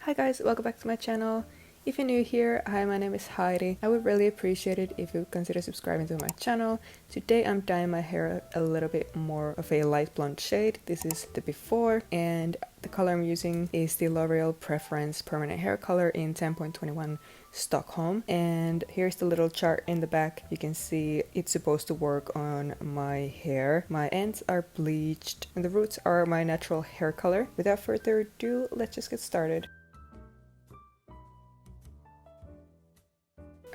Hi guys, welcome back to my channel. If you're new here, hi, my name is Heidi. I would really appreciate it if you would consider subscribing to my channel. Today I'm dyeing my hair a little bit more of a light blonde shade. This is the before, and the color I'm using is the L'Oreal Preference Permanent Hair Color in 10.21 Stockholm. And here's the little chart in the back. You can see it's supposed to work on my hair. My ends are bleached and the roots are my natural hair color. Without further ado, let's just get started.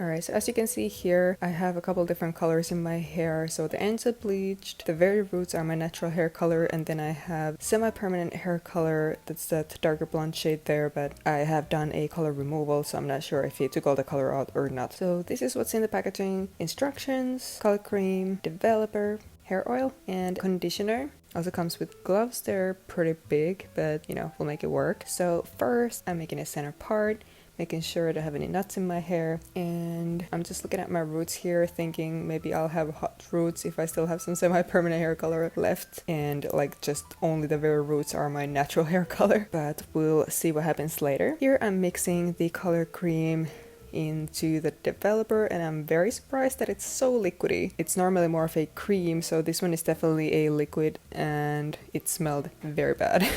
Alright, so as you can see here, I have a couple different colors in my hair. So the ends are bleached, the very roots are my natural hair color, and then I have semi-permanent hair color, that's that darker blonde shade there, but I have done a color removal, so I'm not sure if it took all the color out or not. So this is what's in the packaging: instructions, color cream, developer, hair oil, and conditioner. Also comes with gloves. They're pretty big, but you know, we'll make it work. So first, I'm making a center part, making sure I don't have any knots in my hair, and I'm just looking at my roots here thinking maybe I'll have hot roots if I still have some semi-permanent hair color left, and like just only the very roots are my natural hair color, but we'll see what happens later. Here I'm mixing the color cream into the developer, and I'm very surprised that it's so liquidy. It's normally more of a cream, so this one is definitely a liquid, and it smelled very bad.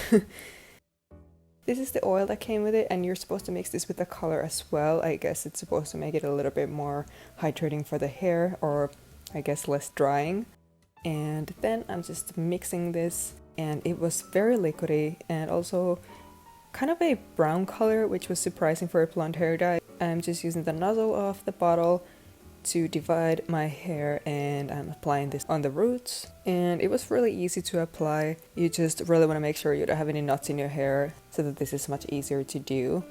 This is the oil that came with it, and you're supposed to mix this with the color as well. I guess it's supposed to make it a little bit more hydrating for the hair, or I guess less drying. And then I'm just mixing this, and it was very liquidy and also kind of a brown color, which was surprising for a blonde hair dye. I'm just using the nozzle of the bottle to divide my hair, and I'm applying this on the roots, and it was really easy to apply. You just really want to make sure you don't have any knots in your hair so that this is much easier to do.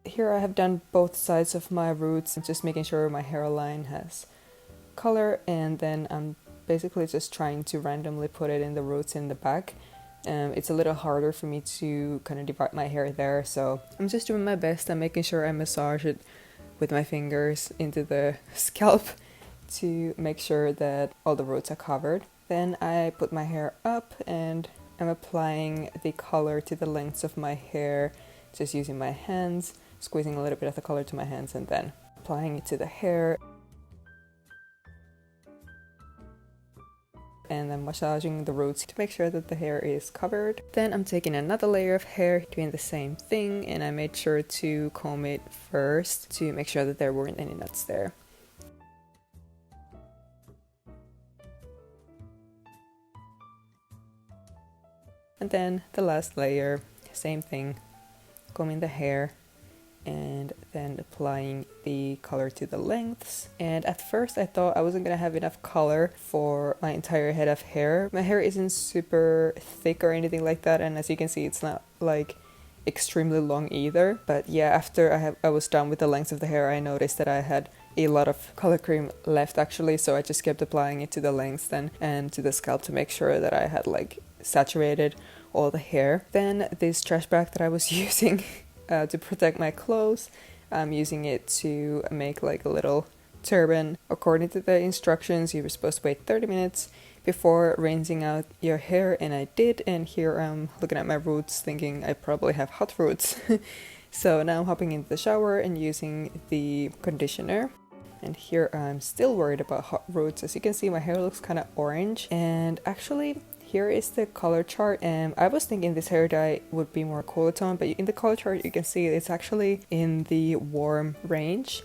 Here I have done both sides of my roots, just making sure my hairline has color, and then I'm basically just trying to randomly put it in the roots in the back. It's a little harder for me to kind of divide my hair there, so I'm just doing my best. I'm making sure I massage it with my fingers into the scalp to make sure that all the roots are covered. Then I put my hair up, and I'm applying the color to the lengths of my hair, just using my hands, squeezing a little bit of the color to my hands, and then applying it to the hair. And then massaging the roots to make sure that the hair is covered. Then I'm taking another layer of hair, doing the same thing, and I made sure to comb it first to make sure that there weren't any knots there. And then the last layer, same thing, combing the hair, and then applying the color to the lengths. And at first I thought I wasn't gonna have enough color for my entire head of hair. My hair isn't super thick or anything like that, and as you can see, it's not like extremely long either. But yeah, after I was done with the lengths of the hair, I noticed that I had a lot of color cream left actually, so I just kept applying it to the lengths then and to the scalp to make sure that I had like saturated all the hair. Then this trash bag that I was using to protect my clothes, I'm using it to make like a little turban. According to the instructions, you were supposed to wait 30 minutes before rinsing out your hair, and I did. And here I'm looking at my roots thinking I probably have hot roots. So now I'm hopping into the shower and using the conditioner. And here I'm still worried about hot roots. As you can see, my hair looks kind of orange, and actually here is the color chart, and I was thinking this hair dye would be more cool tone, but in the color chart you can see it's actually in the warm range.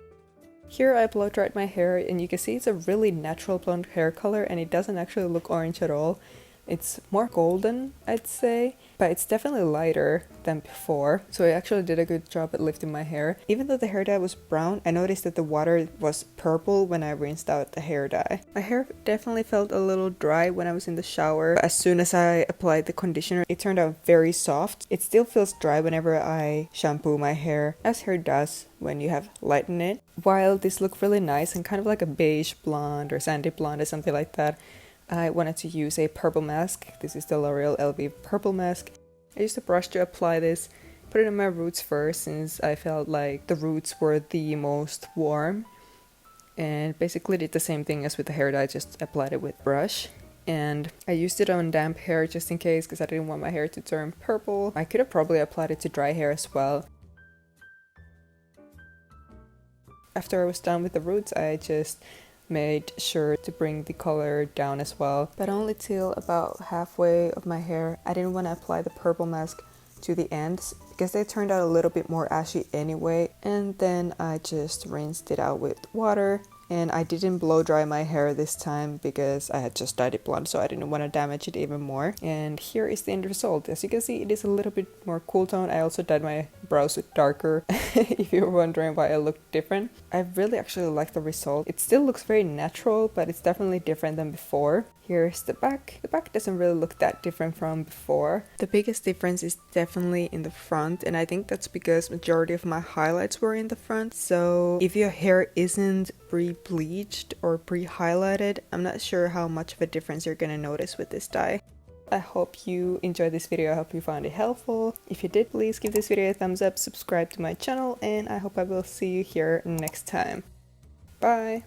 Here I blow dried my hair, and you can see it's a really natural blonde hair color, and it doesn't actually look orange at all. It's more golden, I'd say, but it's definitely lighter than before. So I actually did a good job at lifting my hair. Even though the hair dye was brown, I noticed that the water was purple when I rinsed out the hair dye. My hair definitely felt a little dry when I was in the shower, but as soon as I applied the conditioner, it turned out very soft. It still feels dry whenever I shampoo my hair, as hair does when you have light in it. While this looked really nice and kind of like a beige blonde or sandy blonde or something like that, I wanted to use a purple mask. This is the L'Oreal elvive purple mask, I used a brush to apply this, put it on my roots first since I felt like the roots were the most warm, and basically did the same thing as with the hair dye, just applied it with brush. And I used it on damp hair just in case because I didn't want my hair to turn purple. I could have probably applied it to dry hair as well. After I was done with the roots, I just made sure to bring the color down as well, but only till about halfway of my hair. I didn't want to apply the purple mask to the ends because they turned out a little bit more ashy anyway. And then I just rinsed it out with water. And I didn't blow dry my hair this time because I had just dyed it blonde, so I didn't want to damage it even more. And here is the end result. As you can see, it is a little bit more cool tone. I also dyed my brows with darker, if you were wondering why I looked different. I really actually like the result. It still looks very natural, but it's definitely different than before. Here's the back. The back doesn't really look that different from before. The biggest difference is definitely in the front, and I think that's because majority of my highlights were in the front. So if your hair isn't pre-bleached or pre-highlighted, I'm not sure how much of a difference you're gonna notice with this dye. I hope you enjoyed this video. I hope you found it helpful. If you did, please give this video a thumbs up, subscribe to my channel, and I hope I will see you here next time. Bye!